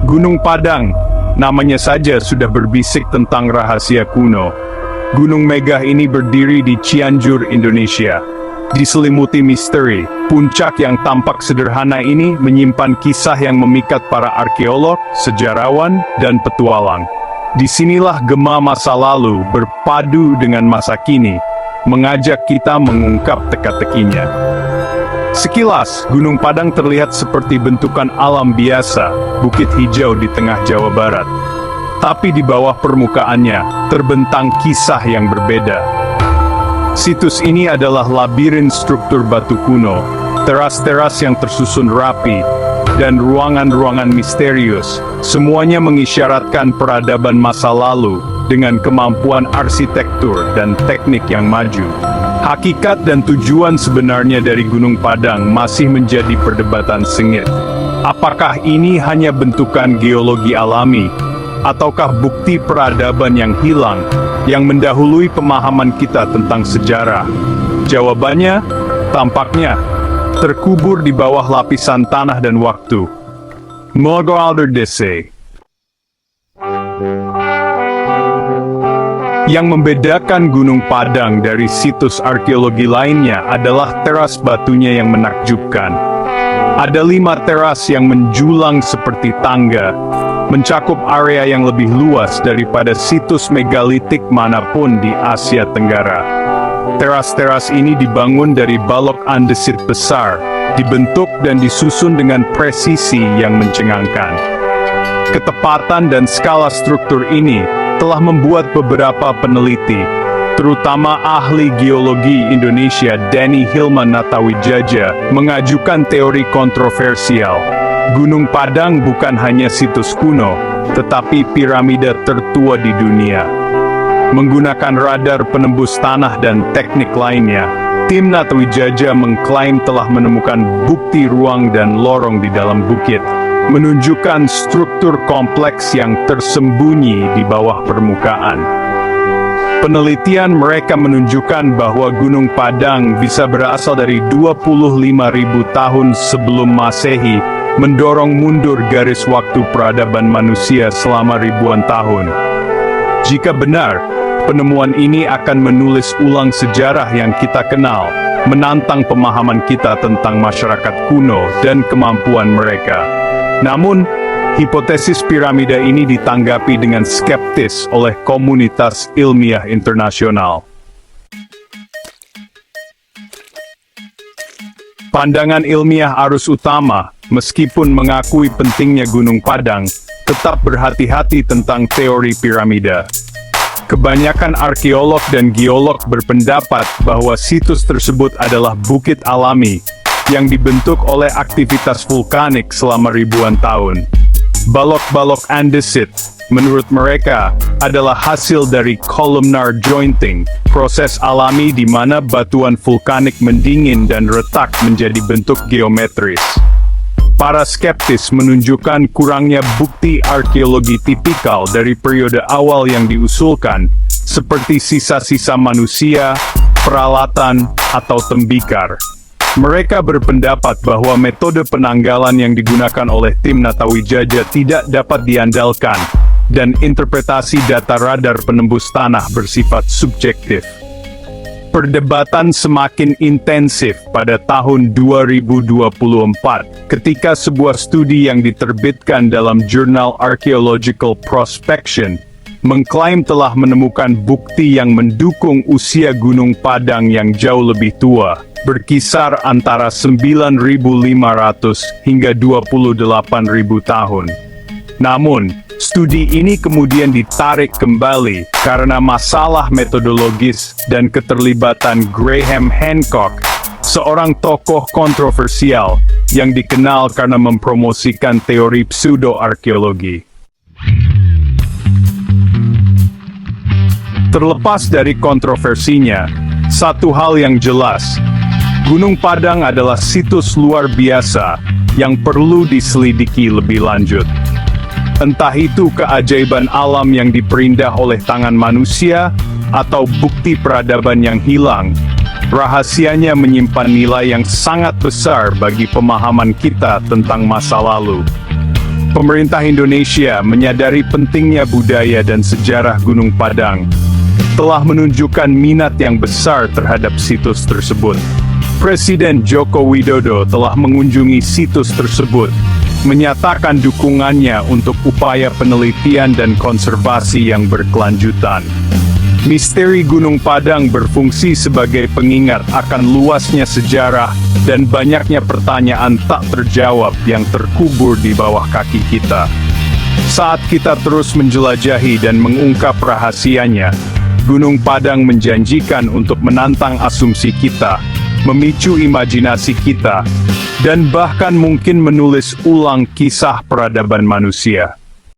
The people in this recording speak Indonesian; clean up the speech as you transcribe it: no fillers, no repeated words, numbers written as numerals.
Gunung Padang, namanya saja sudah berbisik tentang rahasia kuno. Gunung megah ini berdiri di Cianjur, Indonesia. Diselimuti misteri, puncak yang tampak sederhana ini menyimpan kisah yang memikat para arkeolog, sejarawan, dan petualang. Disinilah gema masa lalu berpadu dengan masa kini, mengajak kita mengungkap teka-tekinya. Sekilas, Gunung Padang terlihat seperti bentukan alam biasa, bukit hijau di tengah Jawa Barat. Tapi di bawah permukaannya, terbentang kisah yang berbeda. Situs ini adalah labirin struktur batu kuno, teras-teras yang tersusun rapi, dan ruangan-ruangan misterius, semuanya mengisyaratkan peradaban masa lalu, dengan kemampuan arsitektur dan teknik yang maju. Hakikat dan tujuan sebenarnya dari Gunung Padang masih menjadi perdebatan sengit. Apakah ini hanya bentukan geologi alami, ataukah bukti peradaban yang hilang, yang mendahului pemahaman kita tentang sejarah? Jawabannya, tampaknya, terkubur di bawah lapisan tanah dan waktu. Mogoalder Dese. Yang membedakan Gunung Padang dari situs arkeologi lainnya adalah teras batunya yang menakjubkan. Ada 5 teras yang menjulang seperti tangga, mencakup area yang lebih luas daripada situs megalitik manapun di Asia Tenggara. Teras-teras ini dibangun dari balok andesit besar, dibentuk dan disusun dengan presisi yang mencengangkan. Ketepatan dan skala struktur ini telah membuat beberapa peneliti, terutama ahli geologi Indonesia Denny Hilman Natawijaja, mengajukan teori kontroversial. Gunung Padang bukan hanya situs kuno, tetapi piramida tertua di dunia. Menggunakan radar penembus tanah dan teknik lainnya, tim Natawijaja mengklaim telah menemukan bukti ruang dan lorong di dalam bukit, menunjukkan struktur kompleks yang tersembunyi di bawah permukaan. Penelitian mereka menunjukkan bahwa Gunung Padang bisa berasal dari 25.000 tahun sebelum Masehi, mendorong mundur garis waktu peradaban manusia selama ribuan tahun. Jika benar, penemuan ini akan menulis ulang sejarah yang kita kenal, menantang pemahaman kita tentang masyarakat kuno dan kemampuan mereka. Namun, hipotesis piramida ini ditanggapi dengan skeptis oleh komunitas ilmiah internasional. Pandangan ilmiah arus utama, meskipun mengakui pentingnya Gunung Padang, tetap berhati-hati tentang teori piramida. Kebanyakan arkeolog dan geolog berpendapat bahwa situs tersebut adalah bukit alami, yang dibentuk oleh aktivitas vulkanik selama ribuan tahun. Balok-balok andesit, menurut mereka, adalah hasil dari columnar jointing, proses alami di mana batuan vulkanik mendingin dan retak menjadi bentuk geometris. Para skeptis menunjukkan kurangnya bukti arkeologi tipikal dari periode awal yang diusulkan, seperti sisa-sisa manusia, peralatan, atau tembikar. Mereka berpendapat bahwa metode penanggalan yang digunakan oleh tim Natawijaja tidak dapat diandalkan, dan interpretasi data radar penembus tanah bersifat subjektif. Perdebatan semakin intensif pada tahun 2024, ketika sebuah studi yang diterbitkan dalam jurnal Archaeological Prospection, mengklaim telah menemukan bukti yang mendukung usia Gunung Padang yang jauh lebih tua, berkisar antara 9.500 hingga 28.000 tahun. Namun, studi ini kemudian ditarik kembali karena masalah metodologis dan keterlibatan Graham Hancock, seorang tokoh kontroversial yang dikenal karena mempromosikan teori pseudo-arkeologi. Terlepas dari kontroversinya, satu hal yang jelas, Gunung Padang adalah situs luar biasa yang perlu diselidiki lebih lanjut. Entah itu keajaiban alam yang diperindah oleh tangan manusia, atau bukti peradaban yang hilang, rahasianya menyimpan nilai yang sangat besar bagi pemahaman kita tentang masa lalu. Pemerintah Indonesia menyadari pentingnya budaya dan sejarah Gunung Padang, telah menunjukkan minat yang besar terhadap situs tersebut. Presiden Joko Widodo telah mengunjungi situs tersebut, menyatakan dukungannya untuk upaya penelitian dan konservasi yang berkelanjutan. Misteri Gunung Padang berfungsi sebagai pengingat akan luasnya sejarah dan banyaknya pertanyaan tak terjawab yang terkubur di bawah kaki kita. Saat kita terus menjelajahi dan mengungkap rahasianya, Gunung Padang menjanjikan untuk menantang asumsi kita, memicu imajinasi kita, dan bahkan mungkin menulis ulang kisah peradaban manusia.